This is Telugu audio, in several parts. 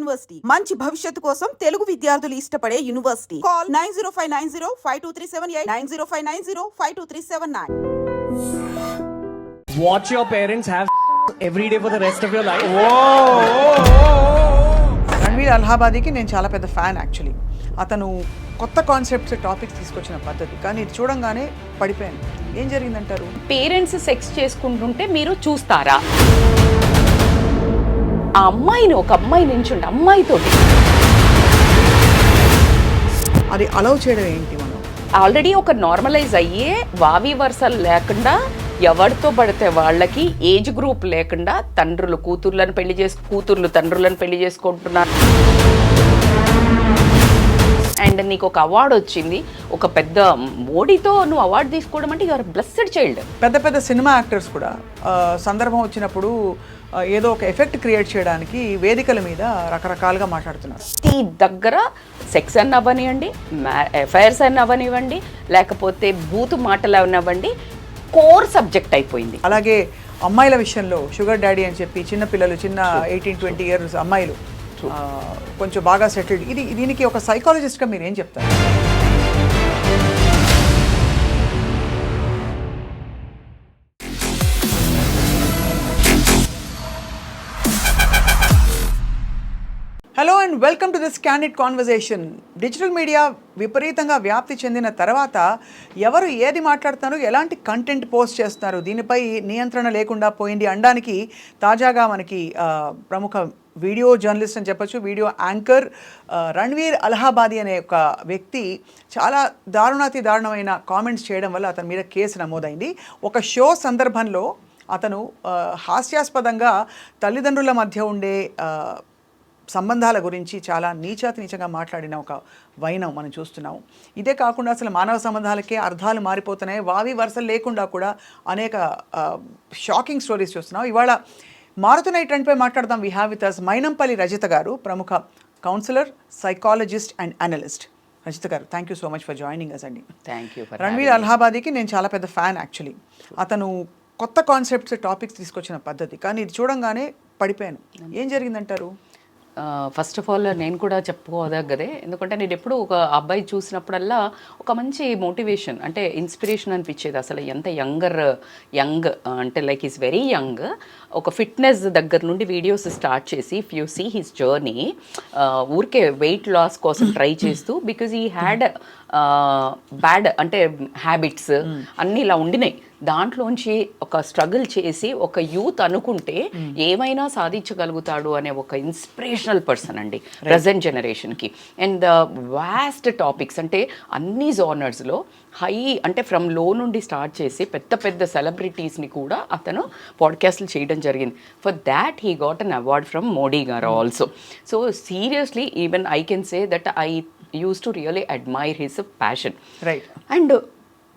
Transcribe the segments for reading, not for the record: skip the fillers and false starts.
యూనివర్సిటీ మంచి భవిష్యత్తు కోసం తెలుగు విద్యార్థులు ఇష్టపడే university. Call 9059052378 9059052379. Watch your parents have every day for the rest of your life. Ranveer అలహాబాదీకి నేను చాలా పెద్ద ఫ్యాన్ యాక్చువల్లీ. అతను కొత్త కాన్సెప్ట్స్ టాపిక్స్ తీసుకొచ్చిన పద్ధతి, కానీ ఇది చూడంగానే పడిపోయాను. ఏం జరిగిందంటారు? పేరెంట్స్ సెక్స్ చేసుకుంటుంటే మీరు చూస్తారా? ఆ అమ్మాయిని ఒక అమ్మాయి నించుండి అమ్మాయితోటి అది అలౌ చేయడం ఏంటి? మనం ఆల్రెడీ ఒక నార్మలైజ్ అయ్యే వావి వరుసలు లేకుండా ఎవరితో పడితే వాళ్ళకి ఏజ్ గ్రూప్ లేకుండా తండ్రులు కూతుర్లు తండ్రులను పెళ్లి చేసుకుంటున్నారు. అండ్ నీకు ఒక అవార్డు వచ్చింది, ఒక పెద్ద మోడీతో నువ్వు అవార్డు తీసుకోవడం అంటే యువర్ బ్లెస్డ్ చైల్డ్. పెద్ద పెద్ద సినిమా యాక్టర్స్ కూడా సందర్భం వచ్చినప్పుడు ఏదో ఒక ఎఫెక్ట్ క్రియేట్ చేయడానికి వేదికల మీద రకరకాలుగా మాట్లాడుతున్నారు. ఈ దగ్గర సెక్స్ అన్న అవ్వనివ్వండి, అఫైర్స్ అన్న అవ్వనివ్వండి, లేకపోతే బూతు మాటలు అవ్వనివ్వండి, కోర్ సబ్జెక్ట్ అయిపోయింది. అలాగే అమ్మాయిల విషయంలో షుగర్ డాడీ అని చెప్పి చిన్న పిల్లలు, చిన్న 18-20 ఇయర్స్ అమ్మాయిలు కొంచెం బాగా సెటిల్డ్, దీనికి ఒక సైకాలజిస్ట్గా మీరు ఏం చెప్తారు? Hello and welcome to this candid conversation. Digital media విపరీతంగా వ్యాప్తి చెందిన తర్వాత ఎవరు ఏది మాట్లాడుతున్నారు, ఎలాంటి కంటెంట్ పోస్ట్ చేస్తున్నారు, దీనిపై నియంత్రణ లేకుండా పోయింది అనడానికి తాజాగా మనకి ప్రముఖ వీడియో జర్నలిస్ట్ అని చెప్పొచ్చు, వీడియో యాంకర్ రణ్వీర్ అలహాబాదీ అనే ఒక వ్యక్తి చాలా దారుణమైన కామెంట్స్ చేయడం వల్ల అతని మీద కేసు నమోదైంది. ఒక షో సందర్భంలో అతను హాస్యాస్పదంగా తల్లిదండ్రుల మధ్య ఉండే సంబంధాల గురించి చాలా నీచంగా మాట్లాడిన ఒక వైనం మనం చూస్తున్నాం. ఇదే కాకుండా అసలు మానవ సంబంధాలకే అర్థాలు మారిపోతున్నాయి, వావి వరుసలు లేకుండా కూడా అనేక షాకింగ్ స్టోరీస్ చూస్తున్నాం. ఇవాళ మారుతున్న ఈ ట్రెండ్పై మాట్లాడదాం. We have with us Mynampally Rajitha garu, ప్రముఖ counsellor, psychologist and analyst. Rajitha garu, thank you so much for joining us అండి. Thank you. రణ్వీర్ అలహాబాదీకి నేను చాలా పెద్ద ఫ్యాన్ యాక్చువల్లీ. అతను కొత్త కాన్సెప్ట్స్ టాపిక్స్ తీసుకొచ్చిన పద్ధతి, కానీ ఇది చూడంగానే పడిపోయాను. ఏం జరిగిందంటారు? ఫస్ట్ ఆఫ్ ఆల్ నేను కూడా చెప్పుకోదగ్గదే, ఎందుకంటే నేను ఎప్పుడు ఒక అబ్బాయి చూసినప్పుడల్లా ఒక మంచి మోటివేషన్ అంటే ఇన్స్పిరేషన్ అనిపించేది. అసలు ఎంత యంగ్ అంటే లైక్ ఈజ్ వెరీ యంగ్. ఒక ఫిట్నెస్ దగ్గర నుండి వీడియోస్ స్టార్ట్ చేసి if you see his journey, ఊరికే వెయిట్ లాస్ కోసం ట్రై చేస్తూ, బికాజ్ ఈ హ్యాడ్ బ్యాడ్ అంటే హ్యాబిట్స్ అన్నీ ఇలా ఉండినాయి. దాంట్లోంచి ఒక స్ట్రగుల్ చేసి ఒక యూత్ అనుకుంటే ఏమైనా సాధించగలుగుతాడు అనే ఒక ఇన్స్పిరేషనల్ పర్సన్ అండి ప్రజెంట్ జనరేషన్కి. అండ్ ద వాస్ట్ టాపిక్స్ అంటే అన్ని జోనర్స్లో హై అంటే ఫ్రమ్ లో నుండి స్టార్ట్ చేసి పెద్ద సెలబ్రిటీస్ని కూడా అతను పాడ్కాస్ట్లు చేయడం జరిగింది. For that he got an award from Modi garu also. So seriously even I can say that I use to really admire his passion. Right. And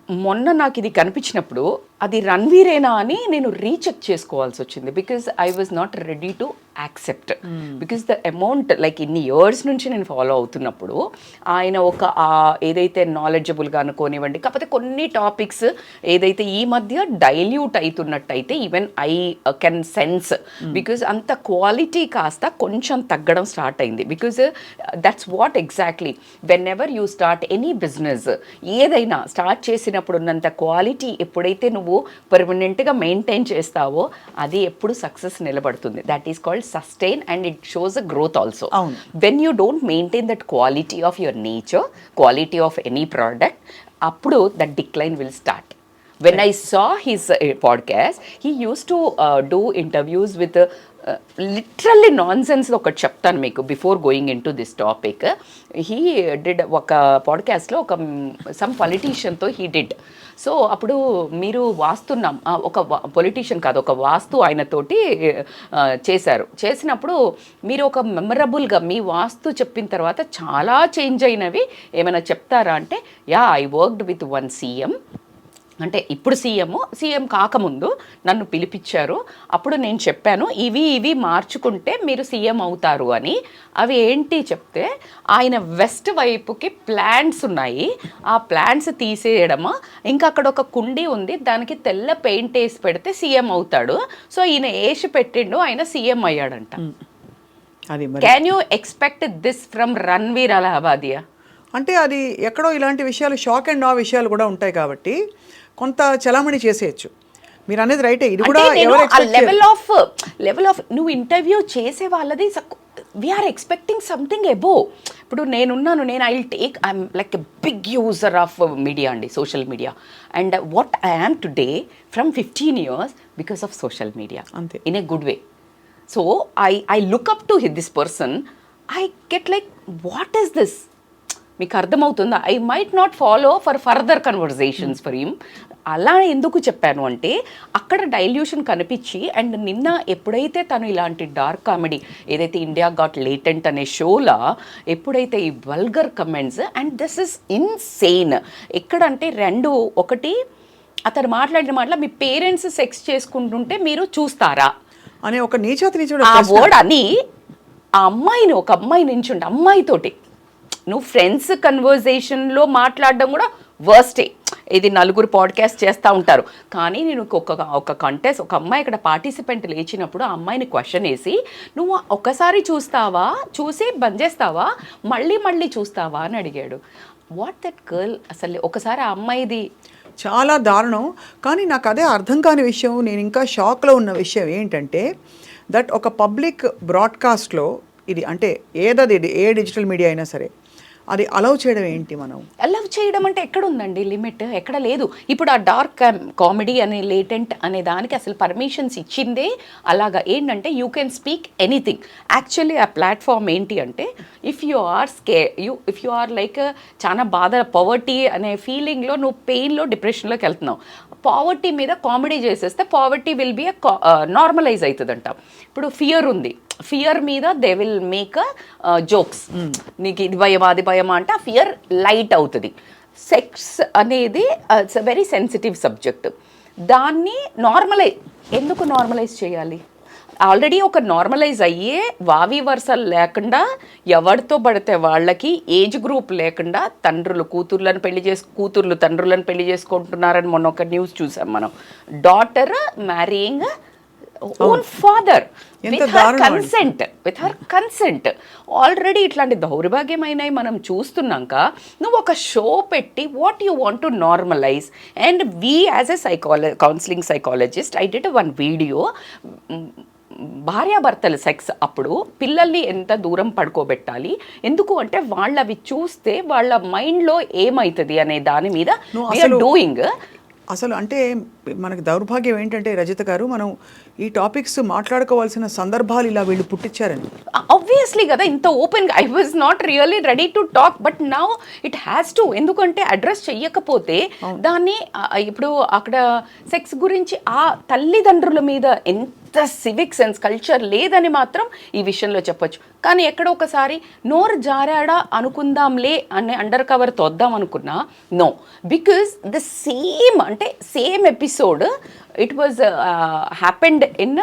మొన్న నాకు ఇది కనిపించినప్పుడు అది రణ్వీరేనా అని నేను రీచెక్ చేసుకోవాల్సి వచ్చింది. Because I was not ready to accept, because the amount like ఇన్ని ఇయర్స్ నుంచి నేను ఫాలో అవుతున్నప్పుడు ఆయన ఒక ఏదైతే నాలెడ్జబుల్గా అనుకోనివ్వండి, కాకపోతే కొన్ని టాపిక్స్ ఏదైతే ఈ మధ్య డైల్యూట్ అవుతున్నట్టయితే even I can sense, because అంత క్వాలిటీ కాస్త కొంచెం తగ్గడం స్టార్ట్ అయింది. Because that's what exactly whenever you start any business, ఏదైనా స్టార్ట్ చేసినప్పుడు ఉన్నంత క్వాలిటీ ఎప్పుడైతే నువ్వు పర్మనెంట్గా మెయింటైన్ చేస్తావో అది ఎప్పుడు సక్సెస్ నిలబడుతుంది. That is called sustain and it shows a growth also. When you don't maintain that quality of your nature, quality of any product, appudu that decline will start. When I saw his podcast, he used to do interviews with literally non sense. ఒకటి చెప్తాను మీకు before going in to this topic. He did ఒక పాడ్కాస్ట్లో ఒక సమ్ పొలిటీషియన్తో హీ డిడ్. సో అప్పుడు మీరు వాస్తున్నాం ఒక పొలిటీషియన్ కాదు, ఒక వాస్తు ఆయనతోటి చేసినప్పుడు మీరు ఒక మెమరబుల్గా మీ వాస్తు చెప్పిన తర్వాత చాలా చేంజ్ అయినవి ఏమైనా చెప్తారా అంటే, yeah I worked with one CM, అంటే ఇప్పుడు సీఎం కాకముందు నన్ను పిలిపించారు, అప్పుడు నేను చెప్పాను ఇవి మార్చుకుంటే మీరు సీఎం అవుతారు అని. అవి ఏంటి చెప్తే, ఆయన వెస్ట్ వైపుకి ప్లాంట్స్ ఉన్నాయి, ఆ ప్లాంట్స్ తీసేయడమా, ఇంకా అక్కడ ఒక కుండీ ఉంది దానికి తెల్ల పెయింట్ వేసి పెడితే సీఎం అవుతాడు. సో ఈయన వేసి పెట్టిండు, ఆయన సీఎం అయ్యాడంట. అది మరి can you expect this from Ranveer Allahbadia? అంటే అది ఎక్కడో ఇలాంటి విషయాలు షాక్ అండ్ ఆ విషయాలు కూడా ఉంటాయి కాబట్టి కొంత చలామణి చేసేయచ్చు. మీరు అనేది రైటే, ఇది కూడా ఎవరు లెవెల్ ఆఫ్ నువ్వు ఇంటర్వ్యూ చేసే వాళ్ళది వీఆర్ ఎక్స్పెక్టింగ్ సంథింగ్ ఎబో. ఇప్పుడు నేనున్నాను, I'm like a big user of media అండి, social media. And what I am today from 15 years because of social media, అంతే, in a good way. So I look up to this person. I get like what is this? మీకు అర్థమవుతుందా? I might not follow for further conversations for him. అలా ఎందుకు చెప్పాను అంటే అక్కడ డైల్యూషన్ కనిపించి, అండ్ నిన్న ఎప్పుడైతే తను ఇలాంటి డార్క్ కామెడీ ఏదైతే ఇండియా గాట్ లేటెంట్ అనే షోలా ఎప్పుడైతే ఈ vulgar comments, and this is insane. ఎక్కడంటే ఒకటి అతను మాట్లాడిన మాటల మీ పేరెంట్స్ సెక్స్ చేసుకుంటుంటే మీరు చూస్తారా అనే ఒక నీచాతి ఆ వర్డ్ అని ఆ అమ్మాయిని, ఒక అమ్మాయి నించుంటే అమ్మాయితోటి నువ్వు ఫ్రెండ్స్ కన్వర్జేషన్లో మాట్లాడడం కూడా వర్స్టే. ఇది నలుగురు పాడ్కాస్ట్ చేస్తూ ఉంటారు, కానీ నేను ఒక కంటెస్ట్, ఒక అమ్మాయి ఇక్కడ పార్టిసిపెంట్ లేచినప్పుడు ఆ అమ్మాయిని క్వశ్చన్ వేసి నువ్వు ఒకసారి చూస్తావా, చూసి బంద్ చేస్తావా, మళ్ళీ చూస్తావా అని అడిగాడు. వాట్ దట్ గర్ల్ అసలు ఒకసారి ఆ అమ్మాయిది చాలా దారుణం. కానీ నాకు అదే అర్థం కాని విషయం, నేను ఇంకా షాక్లో ఉన్న విషయం ఏంటంటే దట్ ఒక పబ్లిక్ బ్రాడ్కాస్ట్లో ఇది అంటే ఏదది ఏ డిజిటల్ మీడియా అయినా సరే అది అలౌ చేయడం ఏంటి? మనం అలౌ చేయడం అంటే ఎక్కడ ఉందండి లిమిట్? ఎక్కడ లేదు. ఇప్పుడు ఆ డార్క్ కామెడీ అనే లేటెంట్ అనే దానికి అసలు పర్మిషన్స్ ఇచ్చిందే అలాగా. ఏంటంటే you can speak anything. Actually ఆ ప్లాట్ఫామ్ ఏంటి అంటే ఇఫ్ యు ఆర్ లైక్ చాలా బాధ, పవర్టీ అనే ఫీలింగ్లో నువ్వు పెయిన్లో డిప్రెషన్లోకి వెళ్తున్నావు, పావర్టీ మీద కామెడీ చేసేస్తే పావర్టీ విల్ బి నార్మలైజ్ అవుతుందంట. ఇప్పుడు ఫియర్ ఉంది, ఫియర్ మీద దే విల్ మేక్ జోక్స్. నీకు ఇది భయమా అది భయమా అంటే ఆ ఫియర్ లైట్ అవుతుంది. సెక్స్ అనేది it's a very sensitive subject. దాన్ని ఎందుకు నార్మలైజ్ చేయాలి? ఆల్రెడీ ఒక నార్మలైజ్ అయ్యే వావి వరుసలు లేకుండా ఎవరితో పడితే వాళ్ళకి ఏజ్ గ్రూప్ లేకుండా కూతుర్లు తండ్రులను పెళ్లి చేసుకుంటున్నారని మొన్న ఒక న్యూస్ చూసాం మనం. Daughter marrying own father with her consent. Already ఇట్లాంటి దౌర్భాగ్యమైనవి మనం చూస్తున్నాక నువ్వు ఒక షో పెట్టి what you want to normalise. And we as a counselling psychologist I did one video. భార్యాభర్తల సెక్స్ అప్పుడు పిల్లల్ని ఎంత దూరం పడుకోబెట్టాలి, ఎందుకు అంటే వాళ్ళవి చూస్తే వాళ్ళ మైండ్లో ఏమవుతుంది అనే దాని మీద డూయింగ్. అసలు అంటే మనకి దౌర్భాగ్యం ఏంటంటే రజిత గారు, మనం ఈ టాపిక్స్ మాట్లాడుకోవాల్సిన సందర్భాలు ఇలా వీళ్ళు పుట్టించారని. ఆబ్వియస్లీ కదా, ఇంత ఓపెన్గా I was not really ready to talk, but now it has to. ఎందుకంటే అడ్రస్ చెయ్యకపోతే దాన్ని ఇప్పుడు అక్కడ సెక్స్ గురించి ఆ తల్లిదండ్రుల మీద ఎంత సివిక్ సెన్స్ కల్చర్ లేదని మాత్రం ఈ విషయంలో చెప్పొచ్చు. కానీ ఎక్కడో ఒకసారి నోరు జారాడా అనుకుందాంలే అనే అండర్ కవర్ తోద్దాం అనుకున్నా, no, because the same episode it was happened in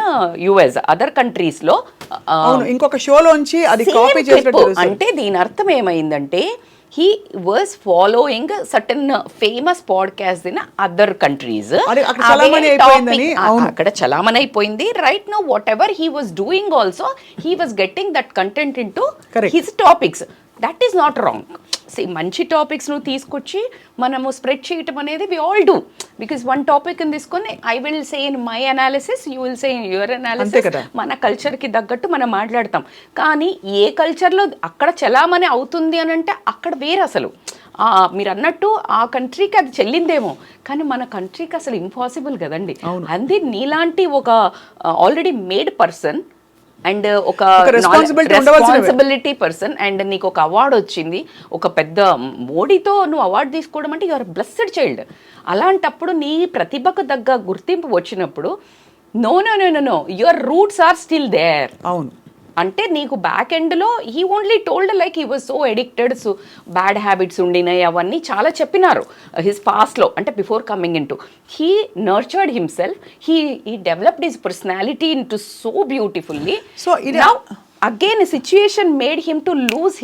US, other కంట్రీస్లో. ఇంకొక షోలోంచి అది కాపీ చేసినట్టు. అంటే దీని అర్థం ఏమైందంటే he was following certain famous podcasts in other countries. అక్కడ చలామణి అయిపోయింది. Right now what ever he was doing also, he was getting that content into his topics. That is not wrong. మంచి టాపిక్స్ నువ్వు తీసుకొచ్చి మనము స్ప్రెడ్ చేయటం అనేది we all do. Because one topic తీసుకొని I will say in my analysis, you will say in your analysis. మన కల్చర్కి తగ్గట్టు మనం మాట్లాడతాం. కానీ ఏ కల్చర్లో అక్కడ చలామణి అవుతుంది అని అంటే అక్కడ వేరే. అసలు మీరు అన్నట్టు ఆ కంట్రీకి అది చెల్లిందేమో, కానీ మన కంట్రీకి అసలు ఇంపాసిబుల్ కదండి. అది నీలాంటి ఒక ఆల్రెడీ మేడ్ పర్సన్ అండ్ ఒక రెస్పాన్సిబిలిటీ పర్సన్, అండ్ నీకు ఒక అవార్డు వచ్చింది, ఒక పెద్ద మోడీతో నువ్వు అవార్డు తీసుకోవడం అంటే యువర్ బ్లెస్డ్ చైల్డ్. అలాంటప్పుడు నీ ప్రతిభకు తగ్గ గుర్తింపు వచ్చినప్పుడు know your roots are still there. అవును, అంటే నీకు బ్యాక్ ఎండ్లో he only told like he was so addicted, so bad habits ఉండినాయి అవన్నీ చాలా చెప్పినారు హిస్ పాస్ట్లో. అంటే before coming into he nurtured himself, he developed his personality into so beautifully. So now again situation made him to lose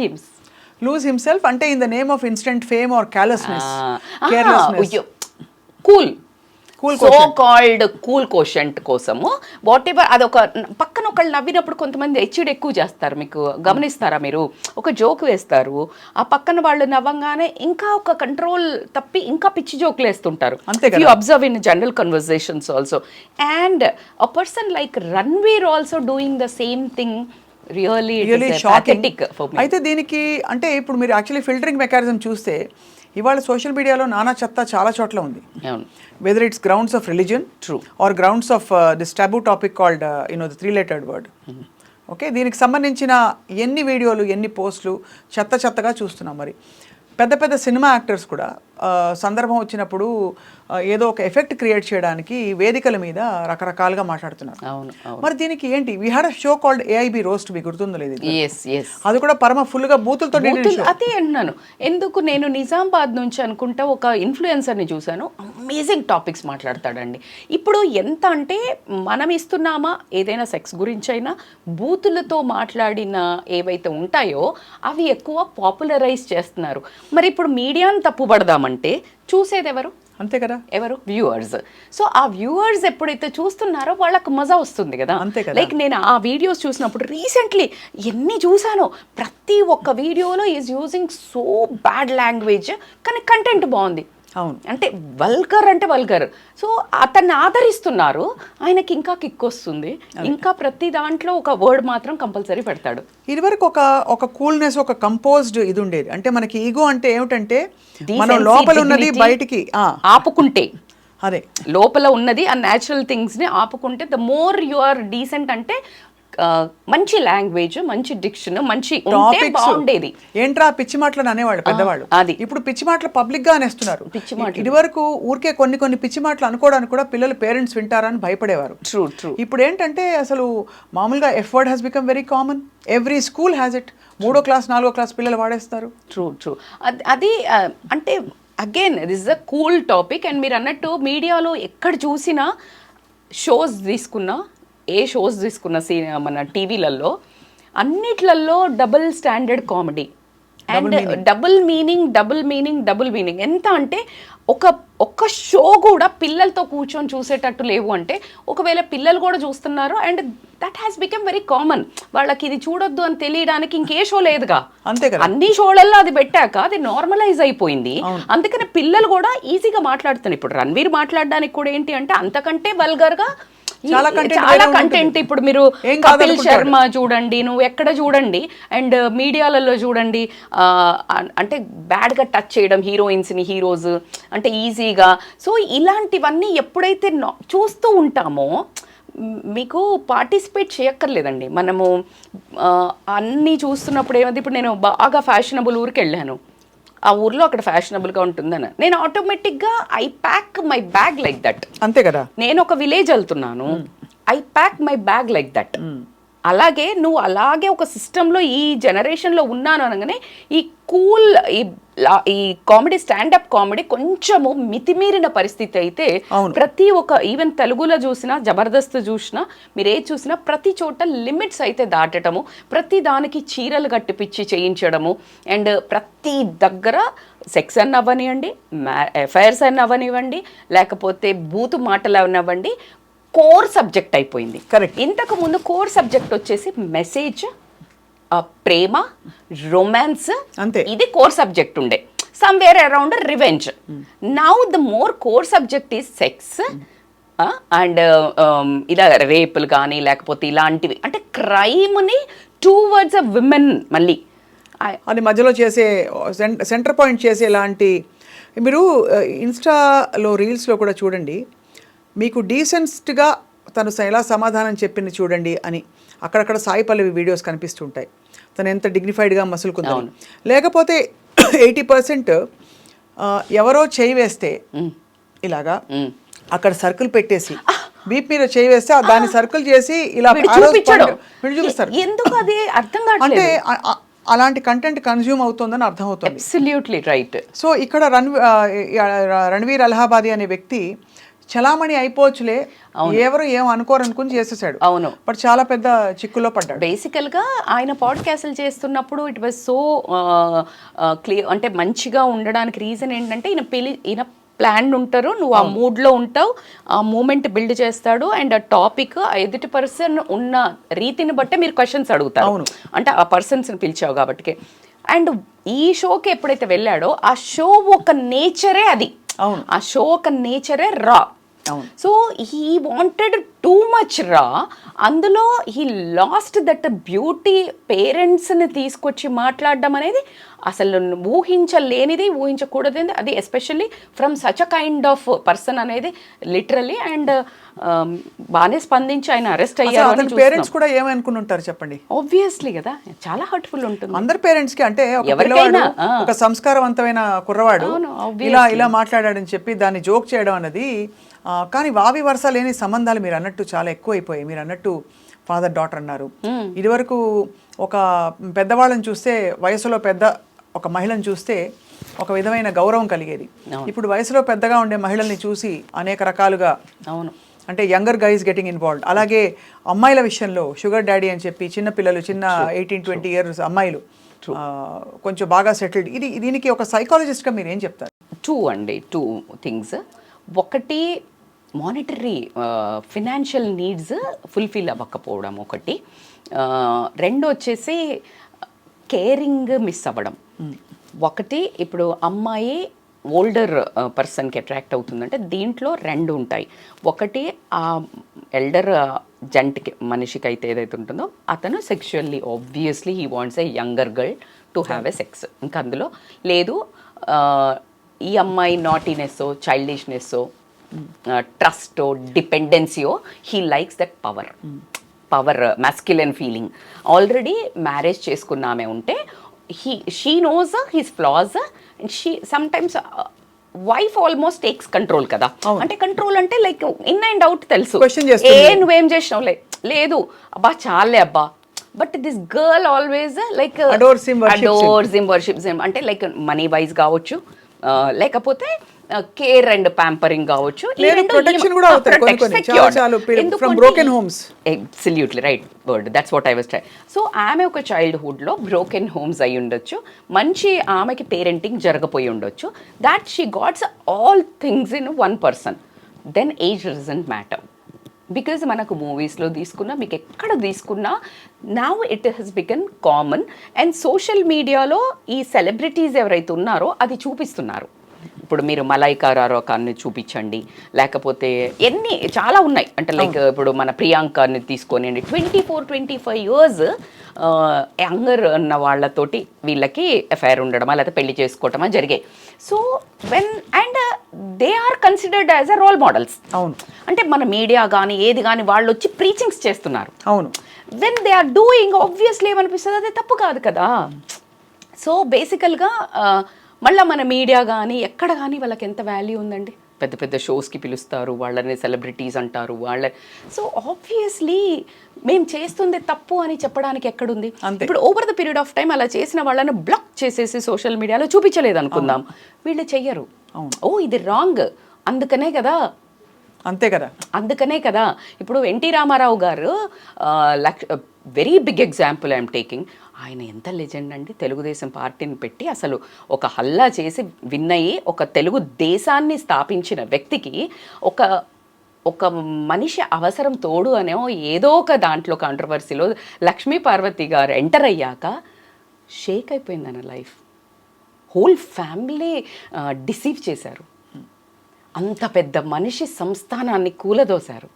himself. అంటే in the name of instant fame or carelessness. Cool so called cool quotient కోసము వాట్ ఎవర్ అదొక పక్కన ఒకళ్ళు నవ్వినప్పుడు కొంతమంది హెచ్చుడు ఎక్కువ చేస్తారు, మీకు గమనిస్తారా మీరు? ఒక జోక్ వేస్తారు, ఆ పక్కన వాళ్ళు నవ్వంగానే ఇంకా ఒక కంట్రోల్ తప్పి ఇంకా పిచ్చి జోకులు వేస్తుంటారు. You observe in general conversations also. And a person like Ranveer also doing the same thing really shocking. అయితే దీనికి అంటే ఇప్పుడు మీరు యాక్చువల్లీ ఫిల్టరింగ్ మెకానిజం చూస్తే ఇవాళ సోషల్ మీడియాలో నానా చెత్త చాలా చోట్ల ఉంది. Whether it's grounds of religion are grounds of this taboo topic called the 3-lettered word. Okay, దీనికి సంబంధించిన ఎన్ని వీడియోలు ఎన్ని పోస్టులు చెత్తగా చూస్తున్నాం. మరి పెద్ద పెద్ద సినిమా యాక్టర్స్ కూడా సందర్భం వచ్చినప్పుడు ఏదో ఒక ఎఫెక్ట్ క్రియేట్ చేయడానికి వేదికల మీద రకరకాలుగా మాట్లాడుతున్నారు. మరి దీనికి ఏంటి? We had a show called AIB roast, మీకు గుర్తుందో లేదు? అది కూడా పరమ ఫుల్ గా బూతులతో. అదే అన్నాను ఎందుకు, నేను నిజామాబాద్ నుంచి అనుకుంటా ఒక ఇన్ఫ్లుయెన్సర్ని చూశాను, అమేజింగ్ టాపిక్స్ మాట్లాడతాడండి. ఇప్పుడు ఎంత అంటే మనం ఇస్తున్నామా ఏదైనా సెక్స్ గురించి అయినా బూతులతో మాట్లాడిన ఏవైతే ఉంటాయో అవి ఎక్కువ పాపులరైజ్ చేస్తున్నారు. మరి ఇప్పుడు మీడియాను తప్పుపడదామంటే చూసేది ఎవరు? అంతే కదా, ఎవరు? వ్యూవర్స్. సో ఆ వ్యూవర్స్ ఎప్పుడైతే చూస్తున్నారో వాళ్ళకు మజా వస్తుంది కదా. లైక్ నేను ఆ వీడియోస్ చూసినప్పుడు రీసెంట్లీ ఎన్ని చూసానో, ప్రతి ఒక్క వీడియోలో is using so bad language, కానీ కంటెంట్ బాగుంది. అవును, అంటే వల్గర్ అంటే వల్గర్. సో అతన్ని ఆదరిస్తున్నారు, ఆయనకి ఇంకా కిక్ వస్తుంది, ఇంకా ప్రతి దాంట్లో ఒక వర్డ్ మాత్రం కంపల్సరీ పెడతాడు. ఇదివరకు ఒక కూల్నెస్, ఒక కంపోజ్డ్ ఇది ఉండేది. అంటే మనకి ఈగో అంటే ఏమిటంటే మనం లోపల ఉన్నది బయటికి ఆపుకుంటే, అదే లోపల ఉన్నది ఆ న్యాచురల్ థింగ్స్ ని ఆపుకుంటే the more you are decent. అంటే మంచి లాంగ్వేజ్, మంచి డిక్షన్, మంచి బాగుండేది. ఏంట్రా పిచ్చి మాటలు అనేవాళ్ళు పెద్దవాళ్ళు. అది ఇప్పుడు పిచ్చి మాటలు పబ్లిక్ గా అనేస్తున్నారు. ఇదివరకు ఊరికే కొన్ని పిచ్చి మాటలు అనుకోవడానికి కూడా పిల్లలు పేరెంట్స్ వింటారని భయపడేవారు. ఇప్పుడు ఏంటంటే అసలు మామూలుగా F word has become very common. Every school has it. 3వ క్లాస్ 4వ క్లాస్ పిల్లలు వాడేస్తారు. ట్రూ. అది అంటే again this is a cool topic. And మీరు అన్నట్టు మీడియాలో ఎక్కడ చూసినా షోస్ తీసుకున్నా, ఏ షోస్ తీసుకున్న మన టీవీలలో అన్నిట్లలో double standard comedy and double meaning. ఎంత అంటే ఒక షో కూడా పిల్లలతో కూర్చొని చూసేటట్టు లేవు. అంటే ఒకవేళ పిల్లలు కూడా చూస్తున్నారు and that has become very common. వాళ్ళకి ఇది చూడొద్దు అని తెలియడానికి ఇంకే షో లేదుగా. అన్ని షోలలో అది పెట్టాక అది నార్మలైజ్ అయిపోయింది. అందుకని పిల్లలు కూడా ఈజీగా మాట్లాడుతున్నారు. ఇప్పుడు రణ్వీర్ మాట్లాడడానికి కూడా ఏంటి అంటే అంతకంటే వల్గర్ గా చాలా కంటెంట్. ఇప్పుడు మీరు కపిల్ శర్మ చూడండి, నువ్వు ఎక్కడ చూడండి, అండ్ మీడియాలలో చూడండి, అంటే బ్యాడ్ గా టచ్ చేయడం హీరోయిన్స్ ని, హీరోస్ అంటే ఈజీగా. సో ఇలాంటివన్నీ ఎప్పుడైతే చూస్తూ ఉంటామో మీకు పార్టిసిపేట్ చేయక్కర్లేదండి. మనము అన్నీ చూస్తున్నప్పుడు ఏమైంది, ఇప్పుడు నేను బాగా ఫ్యాషనబుల్ ఊరికి వెళ్ళాను, ఆ ఊర్లో అక్కడ ఫ్యాషనబుల్గా ఉంటుందని నేను ఆటోమేటిక్గా I pack my bag like that. అంతే కదా, నేను ఒక విలేజ్ వెళ్తున్నాను, I pack my bag like that. అలాగే నువ్వు అలాగే ఒక సిస్టంలో ఈ జనరేషన్లో ఉన్నాను అనగానే ఈ కూల్ ఈ కామెడీ, స్టాండప్ కామెడీ కొంచెము మితిమీరిన పరిస్థితి అయితే ప్రతి ఒక్క ఈవెన్ తెలుగులో చూసినా, జబర్దస్త్ చూసినా, మీరు ఏ చూసినా ప్రతి చోట లిమిట్స్ అయితే దాటటము, ప్రతి దానికి చీరలు కట్టిపిచ్చి చేయించడము, అండ్ ప్రతి దగ్గర సెక్స్ అని అవ్వనివ్వండి, అఫైర్స్ అని అవ్వనివ్వండి, లేకపోతే బూతు మాటలు అవ్వనివ్వండి, కోర్ సబ్జెక్ట్ అయిపోయింది. కరెక్ట్. ఇంతకు ముందు కోర్ సబ్జెక్ట్ వచ్చేసి మెసేజ్, ప్రేమ, రొమాన్స్, ఇది కోర్ సబ్జెక్ట్ ఉండే. Somewhere around revenge. Now the more core subject is sex and ఇలా రేపులు కానీ లేకపోతే ఇలాంటివి, అంటే క్రైమ్ని టువర్డ్స్ అ విమెన్. మళ్ళీ అది మధ్యలో చేసే సెంటర్ పాయింట్ చేసే ఇలాంటి. మీరు ఇన్స్టాలో రీల్స్లో కూడా చూడండి, మీకు డీసెంట్గా తను ఎలా సమాధానం చెప్పింది చూడండి అని అక్కడక్కడ సాయి పల్లవి వీడియోస్ కనిపిస్తుంటాయి. తను ఎంత డిగ్నిఫైడ్గా మసులుకుంది. లేకపోతే 80% ఎవరో చేయి వేస్తే ఇలాగా అక్కడ సర్కిల్ పెట్టేసి బీప్ మీద చేయి వేస్తే దాన్ని సర్కిల్ చేసి ఇలా చూపిస్తారు. ఎందుకు అది అర్థం కాదు. అంటే అలాంటి కంటెంట్ కన్జ్యూమ్ అవుతుందని అర్థమవుతుంది. Absolutely right. సో ఇక్కడ రణ్వీర్ అలహాబాదీ అనే వ్యక్తి చలామణి అయిపోవచ్చులే, ఎవరు ఏం అనుకోరనుకుని చేసేసాడు. అవును, బట్ చాలా పెద్ద చిక్కులో పడ్డాడు. బేసికల్ గా ఆయన పాడ్కాస్ట్లు చేస్తున్నప్పుడు ఇట్ వాజ్ సో క్లియర్. అంటే మంచిగా ఉండడానికి రీజన్ ఏంటంటే ఈయన ప్లాన్ ఉంటారు, నువ్వు ఆ మూడ్లో ఉంటావు, ఆ మూమెంట్ బిల్డ్ చేస్తాడు, అండ్ ఆ టాపిక్ ఎదుటి పర్సన్ ఉన్న రీతిని బట్టే మీరు క్వశ్చన్స్ అడుగుతారు, అంటే ఆ పర్సన్స్ని పిలిచావు కాబట్టి. అండ్ ఈ షోకి ఎప్పుడైతే వెళ్ళాడో ఆ షో ఒక నేచరే అది, ఆ షో ఒక నేచరే రా. So he wanted too much రా. అందులో హీ లాస్ట్ దట్ బ్యూటీ. పేరెంట్స్ని తీసుకొచ్చి మాట్లాడడం అనేది అసలు ఊహించలేనిది, ఊహించకూడదు. అది especially from such a kind of person అనేది లిటరలీ. అండ్ బాగానే స్పందించి ఆయన అరెస్ట్ అయ్యారు. పేరెంట్స్ కూడా ఏమనుకుని ఉంటారు చెప్పండి? ఆబ్వియస్లీ కదా, చాలా హర్ట్ఫుల్ ఉంటుంది అందరి పేరెంట్స్ కి. అంటే ఎవరికైనా ఒక సంస్కారవంతమైన కుర్రవాడు ఇలా మాట్లాడాడని చెప్పి దాన్ని జోక్ చేయడం అన్నది. కానీ వావి వరుస లేని సంబంధాలు మీరు అన్నట్టు చాలా ఎక్కువైపోయాయి. మీరు అన్నట్టు ఫాదర్ డాటర్ అన్నారు. ఇదివరకు ఒక పెద్దవాళ్ళని చూస్తే, వయసులో పెద్ద ఒక మహిళను చూస్తే ఒక విధమైన గౌరవం కలిగేది. ఇప్పుడు వయసులో పెద్దగా ఉండే మహిళల్ని చూసి అనేక రకాలుగా, అంటే యంగర్ గైస్ గెటింగ్ ఇన్వాల్వ్డ్. అలాగే అమ్మాయిల విషయంలో షుగర్ డాడీ అని చెప్పి చిన్న పిల్లలు, చిన్న 18-20 ఇయర్స్ అమ్మాయిలు కొంచెం బాగా సెటిల్డ్. దీనికి ఒక సైకాలజిస్ట్గా మీరు ఏం చెప్తారు? Two things. ఒకటి, మానిటరీ ఫినాన్షియల్ నీడ్స్ ఫుల్ఫిల్ అవ్వకపోవడం ఒకటి. రెండు వచ్చేసి కేరింగ్ మిస్ అవ్వడం. ఒకటి, ఇప్పుడు అమ్మాయి ఓల్డర్ పర్సన్కి అట్రాక్ట్ అవుతుందంటే దీంట్లో రెండు ఉంటాయి. ఒకటి, ఆ ఎల్డర్ జంట్కి, మనిషికి అయితే ఏదైతే ఉంటుందో అతను sexually obviously he wants a younger girl to have a sex. ఇంకా అందులో లేదు. ఈ అమ్మాయి నాటీనెస్సో, చైల్డిష్నెస్సో, ట్రస్టో, డిపెండెన్సీయో, he likes that power masculine feeling. Already marriage చేసుకున్న ఆమె ఉంటే she knows his flaws and she sometimes wife almost takes control కదా. అంటే కంట్రోల్ అంటే లైక్ ఇన్ అండ్ అవుట్ తెలుసు, నువ్వేం చేసినావు లేదు అబ్బా చాలే అబ్బా. But this girl always like adores him, worships him. అంటే లైక్ మనీ వైజ్ కావచ్చు, లేకపోతే కేర్ అండ్ ప్యాంపరింగ్ కావచ్చు. Absolutely right word, that's what I was try. So ఆమె ఒక చైల్డ్హుడ్లో బ్రోకెన్ హోమ్స్ అయి ఉండొచ్చు, మంచి ఆమెకి పేరెంటింగ్ జరగపోయి ఉండొచ్చు. That she gets all things in one person. Then age doesn't matter. Because మనకు మూవీస్లో తీసుకున్నా, మీకు ఎక్కడ తీసుకున్నా now it has become common. And social మీడియాలో ఈ సెలబ్రిటీస్ ఎవరైతే ఉన్నారో అది చూపిస్తున్నారు. ఇప్పుడు మీరు మలైకా రారోకాన్ని చూపించండి, లేకపోతే ఎన్ని చాలా ఉన్నాయి. అంటే లైక్ ఇప్పుడు మన ప్రియాంకని తీసుకొని 24-25 ఇయర్స్ యంగర్ ఉన్న వాళ్ళతోటి వీళ్ళకి అఫైర్ ఉండడమా లేకపోతే పెళ్లి చేసుకోవటమా జరిగాయి. So and they are considered as a role models. అవును, అంటే మన మీడియా కానీ ఏది కానీ వాళ్ళు వచ్చి ప్రీచింగ్స్ చేస్తున్నారు. అవును, when they are doing obviously ఏమనిపిస్తుంది, అదే తప్పు కాదు కదా. సో బేసికల్గా మళ్ళీ మన మీడియా కానీ ఎక్కడ కానీ వాళ్ళకి ఎంత వాల్యూ ఉందండి. పెద్ద పెద్ద షోస్కి పిలుస్తారు, వాళ్ళని సెలబ్రిటీస్ అంటారు వాళ్ళ. సో ఆబ్వియస్లీ మేము చేస్తుంది తప్పు అని చెప్పడానికి ఎక్కడుంది. ఇప్పుడు over the period of time అలా చేసిన వాళ్ళని బ్లాక్ చేసేసి సోషల్ మీడియాలో చూపించలేదు అనుకుందాం, వీళ్ళు చెయ్యరు. ఓ ఇది రాంగ్, అందుకనే కదా, అంతే కదా, అందుకనే కదా. ఇప్పుడు ఎన్టీ రామారావు గారు very big example I'm taking. ఆయన ఎంత లెజెండ్ అండి. తెలుగుదేశం పార్టీని పెట్టి అసలు ఒక హల్లా చేసి విన్నయి ఒక తెలుగు దేశాన్ని స్థాపించిన వ్యక్తికి ఒక మనిషి అవసరం తోడు అనే ఏదో ఒక దాంట్లో కాంట్రవర్సీలో లక్ష్మీ పార్వతి గారు ఎంటర్ అయ్యాక షేక్ అయిపోయింది ఆయన లైఫ్. హోల్ ఫ్యామిలీ డిసీవ్ చేశారు. అంత పెద్ద మనిషి సంస్థానాన్ని కూలదోశారు.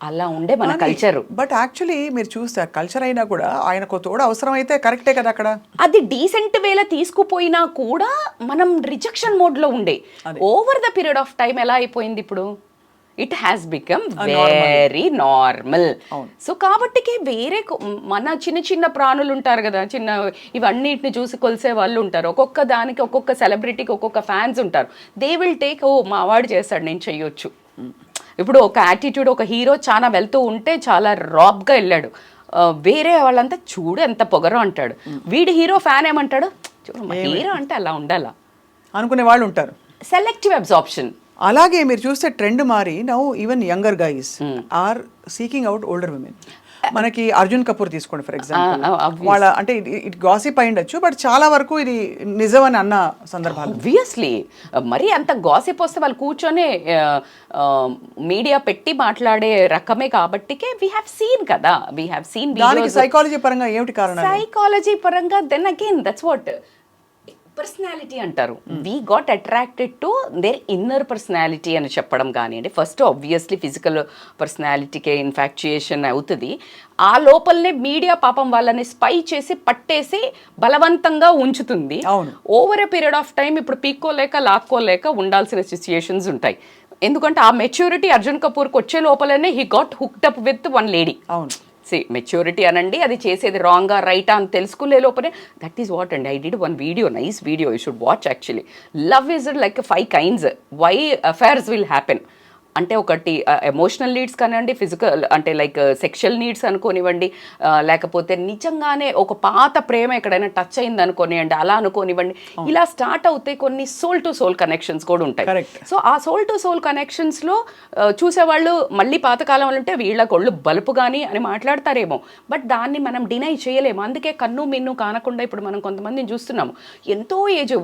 అలా ఉండే మన కల్చర్. బట్ యాక్చువల్లీ మీరు చూస్తారు, కల్చర్ అయినా కూడా ఆయనకు తోడు అవసరం అయితే కరెక్టే కదా. అక్కడ అది డీసెంట్ వేలో తీసుకుపోయినా కూడా మనం రిజెక్షన్ మోడ్లో ఉండే. Over the period of time ఎలా అయిపోయింది ఇప్పుడు, it has become very normal. So కాబట్టికి వేరే మన చిన్న చిన్న ప్రాణులు ఉంటారు కదా, చిన్న ఇవన్నిటిని చూసి కొలిసే వాళ్ళు ఉంటారు. ఒక్కొక్క దానికి ఒక్కొక్క సెలబ్రిటీకి ఒక్కొక్క ఫ్యాన్స్ ఉంటారు. దే విల్ టేక్, ఓ మా వాడు చేస్తాడు నేను చెయ్యొచ్చు. ఇప్పుడు ఒక యాటిట్యూడ్, ఒక హీరో చాలా వెళ్తూ ఉంటే చాలా రాబ్గా వెళ్ళాడు, వేరే వాళ్ళంతా చూడు ఎంత పొగరో అంటాడు. వీడి హీరో ఫ్యాన్ ఏమంటాడు, చూడు హీరో అంటే అలా ఉండాలా అనుకునే వాళ్ళు ఉంటారు. Selective absorption. అలాగే మీరు చూస్తే ట్రెండ్ మారి now even younger guys are seeking out older women. మనకి అర్జున్ కపూర్ తీసుకోండి ఫర్ ఎగ్జాంపుల్, obvious. వాళ్ళ అంటే ఇట్ గాసిప్ అయి ఉండొచ్చు, బట్ చాలా వరకు ఇది నిజమని అన్న సందర్భాలు. ఆబ్వియస్లీ మరి అంత గాసిప్ వస్తే వాళ్ళు కూర్చొని మీడియా పెట్టి మాట్లాడే రకమే కాబట్టికే వీ హ్యావ్ సీన్ కదా, వీ హ్యావ్ సీన్ దానికి సైకాలజీ పరంగా ఏమిటి కారణం? సైకాలజీ పరంగా then again that's what personality అంటారు. We got attracted to their inner personality అని చెప్పడం కానివ్వండి. ఫస్ట్ ఆబ్వియస్లీ ఫిజికల్ పర్సనాలిటీకే ఇన్ఫాక్చుయేషన్ అవుతుంది. ఆ లోపలనే మీడియా పాపం వాళ్ళని స్పై చేసి పట్టేసి బలవంతంగా ఉంచుతుంది. Over a period of time ఇప్పుడు పీక్కోలేక లాక్కోలేక ఉండాల్సిన సిచ్యుయేషన్స్ ఉంటాయి. ఎందుకంటే ఆ మెచ్యూరిటీ అర్జున్ కపూర్కి వచ్చే లోపలనే he got hooked up with one lady. అవును, మెచ్యూరిటీ అనండి, అది చేసేది రాంగా రైటా అని తెలుసుకునే లోపలే దట్ ఈస్ వాట్ అండి. I did one video, nice video, you should watch actually. Love is like 5 kinds why affairs will happen అంటే ఒకటి ఎమోషనల్ నీడ్స్ కానివ్వండి, ఫిజికల్ అంటే లైక్ సెక్షువల్ నీడ్స్ అనుకోనివ్వండి, లేకపోతే నిజంగానే ఒక పాత ప్రేమ ఎక్కడైనా టచ్ అయింది అనుకోనివ్వండి, అలా అనుకోనివ్వండి. ఇలా స్టార్ట్ అవుతాయి కొన్ని సోల్ టు సోల్ కనెక్షన్స్ కూడా ఉంటాయి. సో ఆ సోల్ టు సోల్ కనెక్షన్స్లో చూసేవాళ్ళు మళ్ళీ పాతకాలం ఉంటే వీళ్ళ కొళ్ళు బలుపు కానీ అని మాట్లాడతారేమో, బట్ దాన్ని మనం డినై చేయలేము. అందుకే కన్ను మిన్ను కానకుండా ఇప్పుడు మనం కొంతమందిని చూస్తున్నాము, ఎంతో ఏజ్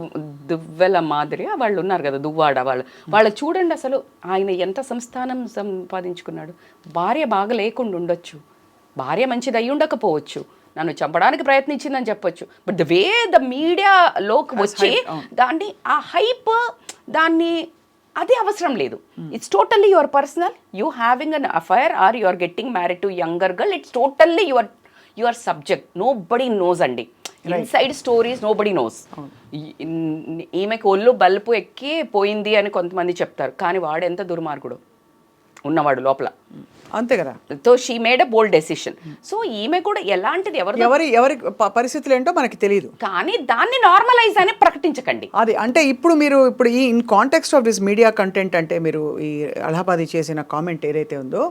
దువ్వెల మాదిరి వాళ్ళు ఉన్నారు కదా, దువ్వాడ వాళ్ళు చూడండి అసలు ఆయన ఎంత సంస్థానం సంపాదించుకున్నాడు. భార్య బాగా లేకుండా ఉండొచ్చు, భార్య మంచిది అయి ఉండకపోవచ్చు, నన్ను చంపడానికి ప్రయత్నించిందని చెప్పొచ్చు, బట్ ద వే ద మీడియాలోకి వచ్చి దాన్ని ఆ హైప్ దాన్ని అది అవసరం లేదు. It's totally your personal, you having an affair or you are getting married to younger girl, it's totally your subject. Nobody knows అండి, inside stories nobody knows. ఈమెకు ఒళ్ళు బల్పు ఎక్కి పోయింది అని కొంతమంది చెప్తారు, కానీ వాడు ఎంత దుర్మార్గుడు ఉన్నవాడు లోపల, అంతే కదా. So she made a bold decision. So ఈమె కూడా ఎలాంటిది ఎవరి పరిస్థితులు ఏంటో మనకి తెలియదు, కానీ దాన్ని నార్మలైజ్ అని ప్రకటించకండి. అది అంటే ఇప్పుడు ఈ in context of this media content అంటే మీరు ఈ అలహాబాదీ చేసిన కామెంట్ ఏదైతే ఉందో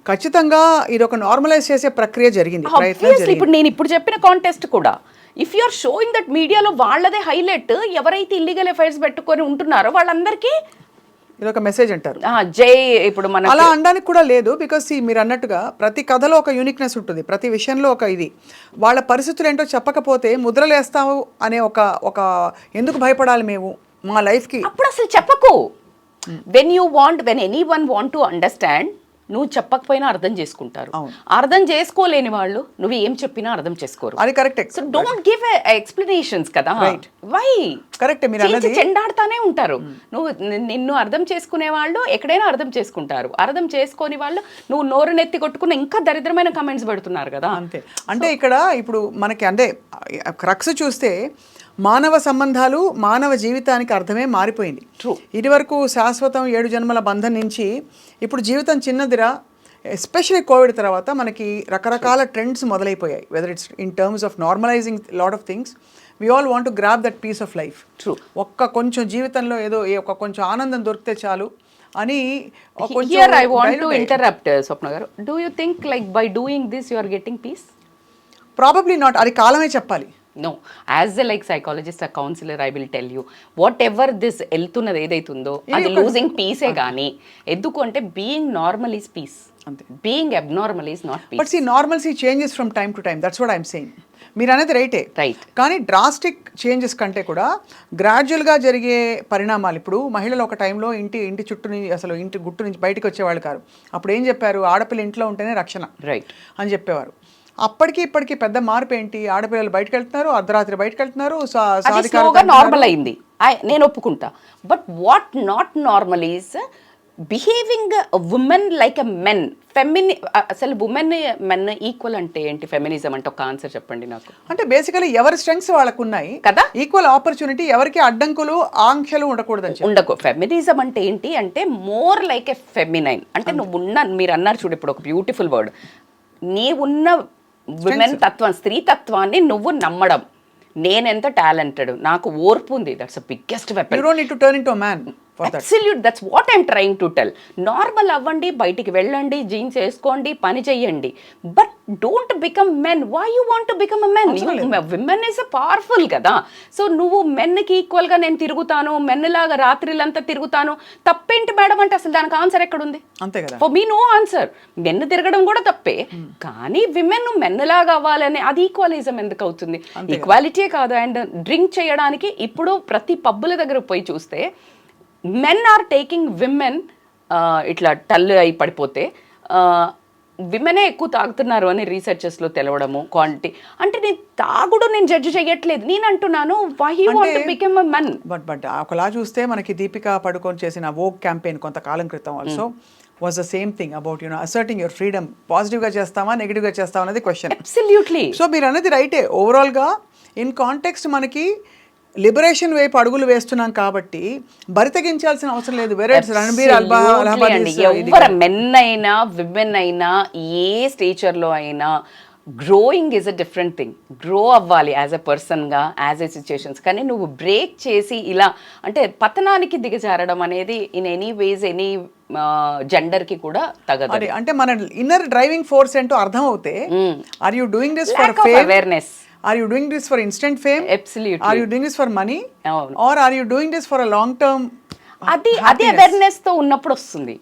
ఖచ్చితంగా ఇది ఒక నార్మలైజ్ చేసే ప్రక్రియ జరిగింది. ఇప్పుడు నేను ఇప్పుడు చెప్పిన కాంటెస్ట్ కూడా if you are showing that మీడియాలో వాళ్ళదే హైలైట్, ఎవరైతే ఇల్లీగల్ అఫైర్స్ పెట్టుకొని ఉంటున్నారో వాళ్ళందరికీ ఇదొక మెసేజ్ అంటారు. జై ఇప్పుడు మన అలా అనడానికి కూడా లేదు, బికాస్ మీరు అన్నట్టుగా ప్రతి కథలో ఒక యూనిక్నెస్ ఉంటుంది, ప్రతి విషయంలో ఒక ఇది. వాళ్ళ పరిస్థితులు ఏంటో చెప్పకపోతే ముద్రలేస్తావు అనే ఒక ఎందుకు భయపడాలి మేము మా లైఫ్కి, అప్పుడు అసలు చెప్పకు. When anyone want to understand, నువ్వు చెప్పకపోయినా అర్థం చేసుకుంటారు. అర్థం చేసుకోలేని వాళ్ళు నువ్వు ఏం చెప్పినా అర్థం చేసుకోరు. అది correct. So don't give explanations కదా. వై కరెక్ట్, మీరు అన్నది చెండాడుతానే ఉంటారు. నువ్వు నిన్ను అర్థం చేసుకునే వాళ్ళు ఎక్కడైనా అర్థం చేసుకుంటారు, అర్థం చేసుకోని వాళ్ళు నువ్వు నోరు నెత్తి కొట్టుకున్న ఇంకా దరిద్రమైన కమెంట్స్ పెడుతున్నారు కదా. అంతే. అంటే ఇక్కడ ఇప్పుడు మనకి అంటే క్రక్స్ చూస్తే మానవ సంబంధాలు మానవ జీవితానికి అర్థమే మారిపోయింది. ఇది వరకు శాశ్వతం 7 జన్మల బంధం నుంచి ఇప్పుడు జీవితం చిన్నదిరా. ఎస్పెషలీ కోవిడ్ తర్వాత మనకి రకరకాల ట్రెండ్స్ మొదలైపోయాయి. Whether it's in terms of normalising lot of things, we all want to grab that piece of life. కొంచెం జీవితంలో ఏదో కొంచెం ఆనందం దొరికితే చాలు అని. Here I want to interrupt, Swapna garu. Do you think like by doing this you are getting peace? Probably not. అది కాలమే చెప్పాలి. No, as a like psychologist, a counselor, I will tell you, whatever this వెళ్తున్నది ఏదైతుందో అది లూజింగ్ పీసే కానీ, ఎందుకు అంటే being normal is peace, being abnormal is not peace. But see normalcy changes from time to time, that's what I'm saying. మీరు అనేది రైటే, కానీ డ్రాస్టిక్ చేంజెస్ కంటే కూడా గ్రాడ్యువల్గా జరిగే పరిణామాలు. ఇప్పుడు మహిళలు ఒక టైంలో ఇంటి చుట్టూ నుంచి అసలు ఇంటి గుట్టు నుంచి బయటకు వచ్చేవాళ్ళు కాదు. అప్పుడు ఏం చెప్పారు, ఆడపిల్ల ఇంట్లో ఉంటేనే రక్షణ అని చెప్పేవారు. అప్పటికి ఇప్పటికి పెద్ద మార్పు ఏంటి, ఆడపిల్లలు బయటకు వెళ్తున్నారు, అర్ధరాత్రి బయటకు వెళ్తున్నారు, నార్మల్ అయింది, నేను ఒప్పుకుంటా. But what not normal is behaving women like a men. అసలు ఉమెన్ మెన్ ఈక్వల్ అంటే ఏంటి, ఫెమినిజం అంటే ఒక ఆన్సర్ చెప్పండి నాకు. అంటే బేసికలీ ఎవరి స్ట్రెంగ్స్ వాళ్ళకు ఉన్నాయి కదా, ఈక్వల్ ఆపర్చునిటీ, ఎవరికి అడ్డంకులు ఆంక్షలు ఉండకూడదు. ఫెమినిజం అంటే ఏంటి అంటే మోర్ లైక్ ఎ ఫెమినైన్. అంటే మీరు అన్నారు చూడు ఇప్పుడు ఒక బ్యూటిఫుల్ వర్డ్, నీ ఉన్న విమెన్ తత్వం, స్త్రీ తత్వాన్ని నువ్వు నమ్మడం. నేనెంత టాలెంటెడ్, నాకు ఓర్పు ఉంది, that's the biggest weapon. You don't need to turn into a man. for that. Absolute, that's what I'm trying to tell. Normal అవ్వండి, బయటికి వెళ్ళండి, జీన్స్ వేసుకోండి, పని చెయ్యండి, but don't become men. Why you want to become a men? Women is powerful కదా. సో నువ్వు మెన్కి ఈక్వల్గా నేను తిరుగుతాను, మెన్లాగా రాత్రిలంతా తిరుగుతాను, తప్పేంటి మేడం అంటే అసలు దానికి ఆన్సర్ ఎక్కడుంది? అంతే కదా. For me no answer. Men తిరగడం కూడా తప్పే, కానీ విమెన్ మెన్లాగా అవ్వాలని అది ఈక్వలిజం ఎందుకు అవుతుంది? ఈక్వాలిటీ కాదు. అండ్ డ్రింక్ చేయడానికి ఇప్పుడు ప్రతి పబ్బుల దగ్గర పోయి చూస్తే మెన్ ఆర్ టేకింగ్ విమెన్ ఇట్లా టల్లు అయి పడిపోతే విమెనే ఎక్కువ తాగుతున్నారు అని రీసెర్చెస్లో తెలవడము, క్వాంటిటీ. అంటే నేను తాగుడు నేను జడ్జి చేయట్లేదు, నేను అంటున్నాను why he want to become a men. But ఒకలా చూస్తే మనకి దీపికా పడుకొని చేసిన వోక్ క్యాంపెయిన్ కొంతకాలం క్రితం also was the same thing about asserting your freedom. పాజిటివ్గా చేస్తామా నెగిటివ్గా చేస్తామా అనేది క్వశ్చన్. అబ్సల్యూట్లీ. సో మీరు అనేది రైటే. ఓవరాల్గా ఇన్ కాంటెక్స్ట్ మనకి లిబరేషన్ వైపు అడుగులు వేస్తున్నాం కాబట్టి బరితెగించాల్సిన అవసరం లేదు. ఎవరు మెన్ అయినా విమెన్ అయినా ఏ స్టేచర్లో అయినా growing is a different thing. Grow అవ్వాలి యాజ్ ఎ పర్సన్గా, యాజ్ ఎ సిచ్యుయేషన్స్. కానీ నువ్వు బ్రేక్ చేసి ఇలా అంటే పతనానికి దిగజారడం అనేది ఇన్ ఎనీ వేస్ ఎనీ జెండర్కి కూడా తగదు. అంటే మన ఇన్నర్ డ్రైవింగ్ ఫోర్స్ ఏంటో అర్థం అవుతే are you doing this for awareness? Are you doing this for instant fame? Absolutely. Are you doing this for money? No. Or are you doing this for a long term? అది అవేర్నెస్ తో ఉన్నప్పుడు వస్తుంది.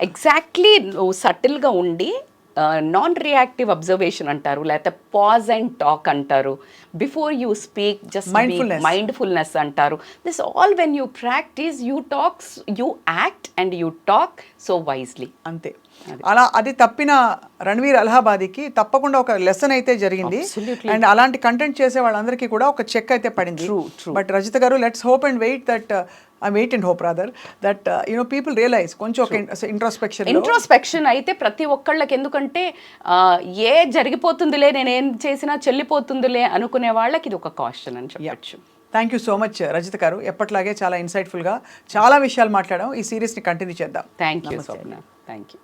ఎగ్జాక్ట్లీ నువ్వు సటిల్ గా ఉండి నాన్ రియాక్టివ్ అబ్జర్వేషన్ అంటారు, లేకపోతే పాజ్ అండ్ టాక్ అంటారు, before you speak just mindfulness అంటారు. This all when you practise you talks, you act and you talk so wisely. అంతే. అలా అది తప్పిన రణ్వీర్ అలహాబాదీకి తప్పకుండా ఒక లెసన్ అయితే జరిగింది. అండ్ అలాంటి కంటెంట్ చేసే వాళ్ళందరికీ కూడా ఒక చెక్ అయితే పడింది. బట్ రజిత గారు, let's hope and wait that wait and hope rather that people realise కొంచెం ఒక ఇంట్రోస్పెక్షన్ అయితే ప్రతి ఒక్కళ్ళకి. ఎందుకంటే ఏ జరిగిపోతుందిలే, నేనేం చేసినా చెల్లిపోతుందిలే అనుకునే వాళ్ళకి ఇది ఒక కాషన్ అని చెప్పచ్చు. Thank you so much Rajitha గారు. ఎప్పట్లాగే చాలా ఇన్సైట్ఫుల్గా చాలా విషయాలు మాట్లాడాం. ఈ సిరీస్ని కంటిన్యూ చేద్దాం. Thank you.